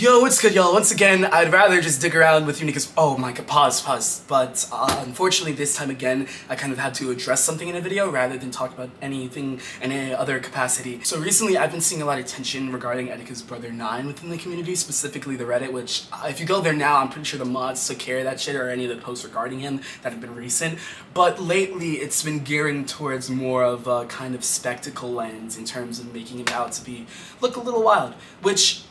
Yo, what's good, y'all? Once again, I'd rather just dig around with Unica's— oh my god, pause. But unfortunately, this time again, I kind of had to address something in a video rather than talk about anything in any other capacity. So recently, I've been seeing a lot of tension regarding Etika's brother 9 within the community, specifically the Reddit, which if you go there now, I'm pretty sure the mods took care of that shit or any of the posts regarding him that have been recent. But lately, it's been gearing towards more of a kind of spectacle lens in terms of making him out to look a little wild, which—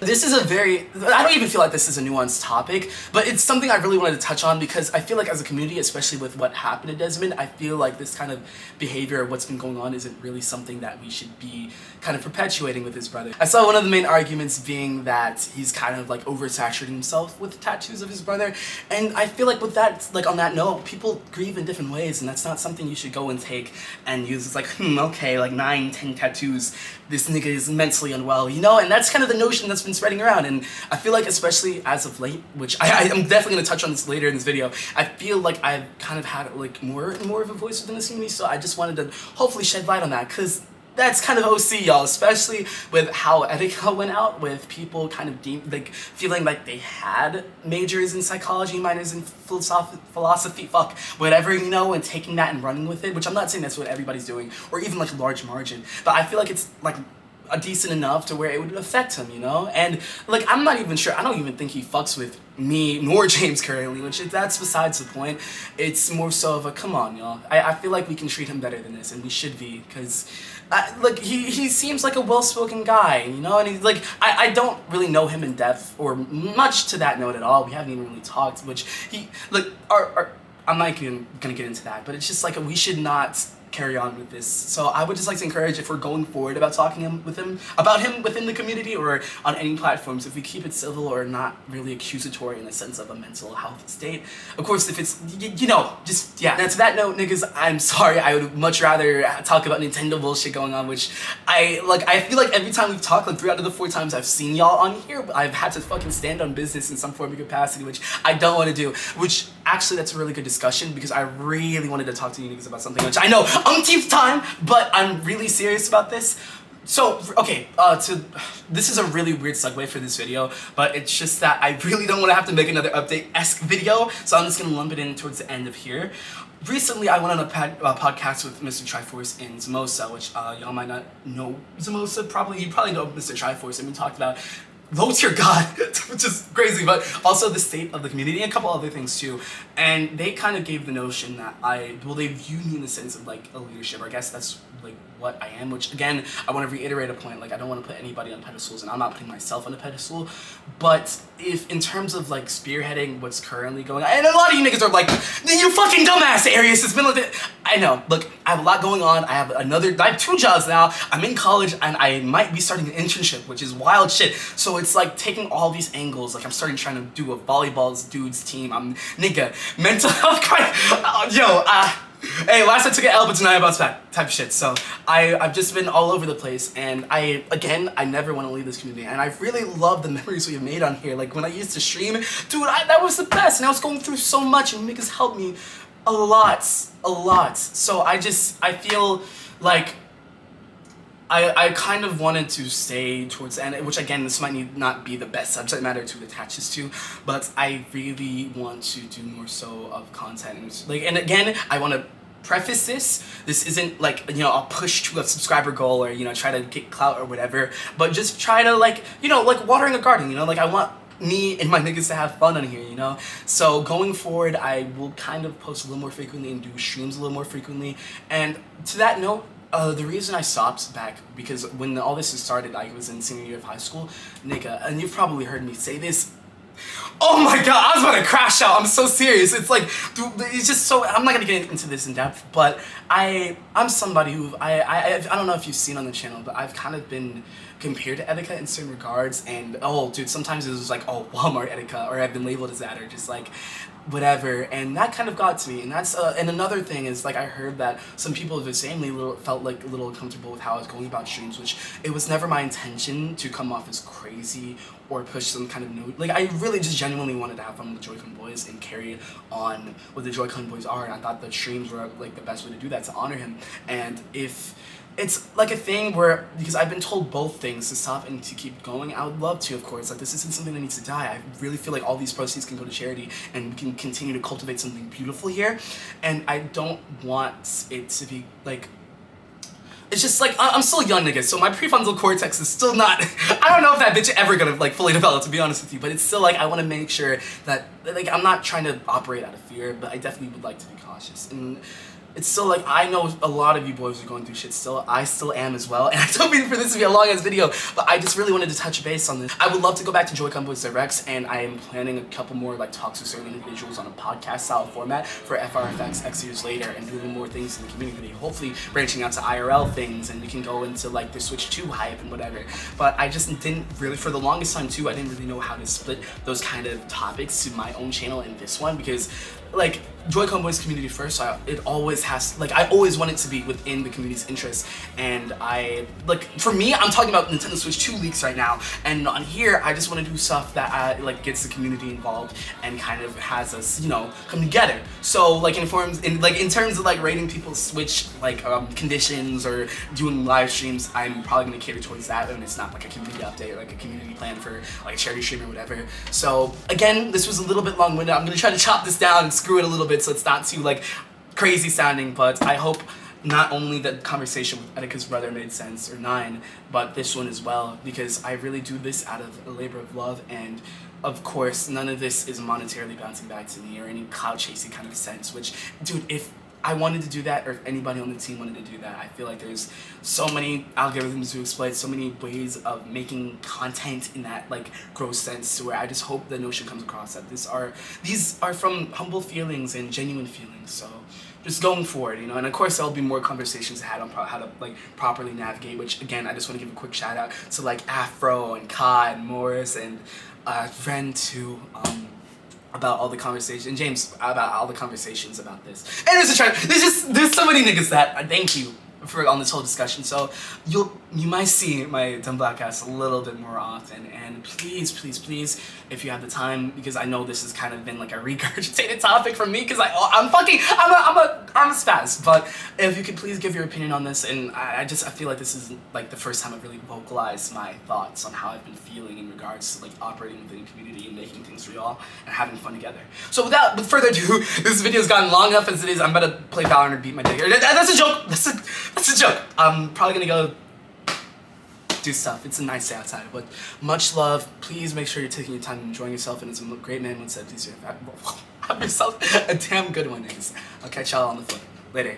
this is I don't even feel like this is a nuanced topic, but it's something I really wanted to touch on because I feel like as a community, especially with what happened to Desmond, I feel like this kind of behavior of what's been going on isn't really something that we should be kind of perpetuating with his brother. I saw one of the main arguments being that he's kind of like oversaturating himself with tattoos of his brother, and I feel like with that, like on that note, people grieve in different ways, and that's not something you should go and take and use as like, okay, like 9, 10 tattoos, this nigga is mentally unwell, you know? And that's kind of the notion that's been spreading around, and I feel like especially as of late, which I'm definitely gonna touch on this later in this video, I feel like I've kind of had like more and more of a voice within this community, so I just wanted to hopefully shed light on that, because that's kind of OC, y'all, especially with how Etika went out, with people kind of feeling like they had majors in psychology, minors in philosophy, fuck, whatever, you know, and taking that and running with it, which I'm not saying that's what everybody's doing, or even like a large margin, but I feel like it's like a decent enough to where it would affect him, you know? And like, I'm not even sure, I don't even think he fucks with me nor James currently, which that's besides the point. It's more so of a, come on, y'all. I feel like we can treat him better than this, and we should be, because like, he seems like a well-spoken guy, you know? And he's like, I don't really know him in depth or much to that note at all. We haven't even really talked, which I'm not even gonna get into that, but it's just like, we should not carry on with this. So I would just like to encourage, if we're going forward about talking about him within the community or on any platforms, if we keep it civil or not really accusatory in the sense of a mental health state. Of course, if it's, you know, just, yeah. Now to that note, niggas, I'm sorry, I would much rather talk about Nintendo bullshit going on, which I feel like every time we've talked, like 3 out of the 4 times I've seen y'all on here, I've had to fucking stand on business in some form of capacity, which I don't want to do, which actually that's a really good discussion, because I really wanted to talk to you niggas about something, which I know umpteenth time, but I'm really serious about this. So, okay, this is a really weird segue for this video, but it's just that I really don't want to have to make another update-esque video, so I'm just going to lump it in towards the end of here. Recently, I went on a podcast with Mr. Triforce and Zamosa, which y'all might not know Zamosa. You probably know Mr. Triforce, and we talked about low tier God, which is crazy, but also the state of the community and a couple other things too. And they kind of gave the notion that they view me in the sense of like a leadership, or I guess that's like what I am, which again, I want to reiterate a point, like I don't want to put anybody on pedestals, and I'm not putting myself on a pedestal, but if in terms of like spearheading what's currently going on, and a lot of you niggas are like, you fucking dumbass, Arius, it's been like that. I know, look, I have a lot going on, I have 2 jobs now, I'm in college, and I might be starting an internship, which is wild shit, so it's like taking all these angles, like I'm trying to do a volleyball dudes team, I'm, nigga, mental health crisis, hey, last I took an L, but tonight I bounce back, type of shit. So I've just been all over the place, and I never want to leave this community, and I really love the memories we have made on here. Like when I used to stream, dude, that was the best, and I was going through so much, and niggas helped me a lot. So I feel like I kind of wanted to stay towards the end, which again, this might not be the best subject matter to attach this to, but I really want to do more so of content. And again, I want to preface this isn't like, you know, I'll push to a subscriber goal or, you know, try to get clout or whatever, but just try to like, you know, like watering a garden, you know, like I want me and my niggas to have fun on here, you know? So going forward, I will kind of post a little more frequently and do streams a little more frequently, and to that note, the reason I stopped back, because when all this started, I was in senior year of high school, nigga, and you've probably heard me say this. Oh my god, I was about to crash out, I'm so serious. It's like, dude, it's just so, I'm not gonna get into this in depth, but I'm somebody who, I don't know if you've seen on the channel, but I've kind of been compared to Etika in certain regards, and oh dude, sometimes it was like, oh, Walmart Etika, or I've been labeled as that, or just like, whatever, and that kind of got to me, and that's and another thing is, like, I heard that some people of the same felt like a little uncomfortable with how I was going about streams, which it was never my intention to come off as crazy or push some kind of note. Like, I really just genuinely wanted to have fun with the JoyConBoyz and carry on what the JoyConBoyz are, and I thought the streams were like the best way to do that, to honor him. And if it's like a thing where, because I've been told both things, to stop and to keep going. I would love to, of course. Like, this isn't something that needs to die. I really feel like all these proceeds can go to charity and we can continue to cultivate something beautiful here. And I don't want it to be like, it's just like, I'm still young, nigga, so my prefrontal cortex is still not, I don't know if that bitch ever gonna like fully develop, to be honest with you, but it's still like, I want to make sure that, like, I'm not trying to operate out of fear, but I definitely would like to be cautious. And it's still like, I know a lot of you boys are going through shit still. I still am as well. And I don't mean for this to be a long ass video, but I just really wanted to touch base on this. I would love to go back to JoyConBoyz Directs, and I am planning a couple more like talks with certain individuals on a podcast style format for FRFX X years later, and doing more things in the community. Hopefully branching out to IRL things, and we can go into like the Switch 2 hype and whatever. But I just didn't really, for the longest time too, I didn't really know how to split those kind of topics to my own channel and this one, because like JoyConBoyz community first, so it always has, like, I always want it to be within the community's interest. And I, like, for me, I'm talking about Nintendo Switch 2 leaks right now, and on here I just want to do stuff that like gets the community involved and kind of has us, you know, come together. So like in terms of like rating people's Switch like conditions or doing live streams, I'm probably gonna cater towards that, and it's not like a community update or like a community plan for like a charity stream or whatever. So again, this was a little bit long-winded. I'm gonna try to chop this down and screw it a little bit so it's not too like crazy sounding, but I hope not only the conversation with Etika's brother made sense, or 9, but this one as well, because I really do this out of a labor of love, and of course none of this is monetarily bouncing back to me or any clout chasing kind of sense, which, dude, if I wanted to do that, or if anybody on the team wanted to do that, I feel like there's so many algorithms to exploit, so many ways of making content in that like gross sense, to where I just hope the notion comes across that these are from humble feelings and genuine feelings. So just going forward, you know, and of course there'll be more conversations had on how to like properly navigate, which again, I just want to give a quick shout out to like Afro and Kai and Morris and Ren too, about all the conversations, and James, about all the conversations about this. And there's so many niggas that thank you for on this whole discussion. So you might see my dumb black ass a little bit more often, and please, if you have the time, because I know this has kind of been like a regurgitated topic for me, because I'm a spaz, but if you could please give your opinion on this. And I feel like this is like the first time I've really vocalized my thoughts on how I've been feeling in regards to like operating within the community and making things real and having fun together. So with further ado, this video's gotten long enough as it is. I'm about to play Valorant and beat my dick. That's a joke. That's a joke. I'm probably gonna go do stuff. It's a nice day outside, but much love. Please make sure you're taking your time and enjoying yourself, and as a great man would say, please have yourself a damn good one, niggas. I'll catch y'all on the flip. Later.